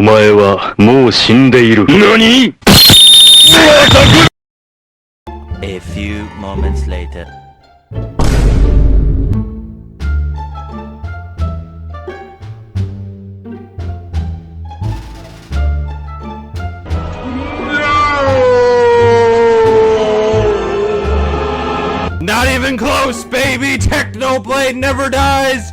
前はもう死んでいる。何？ A few moments later. Not even close, baby! Technoblade never dies!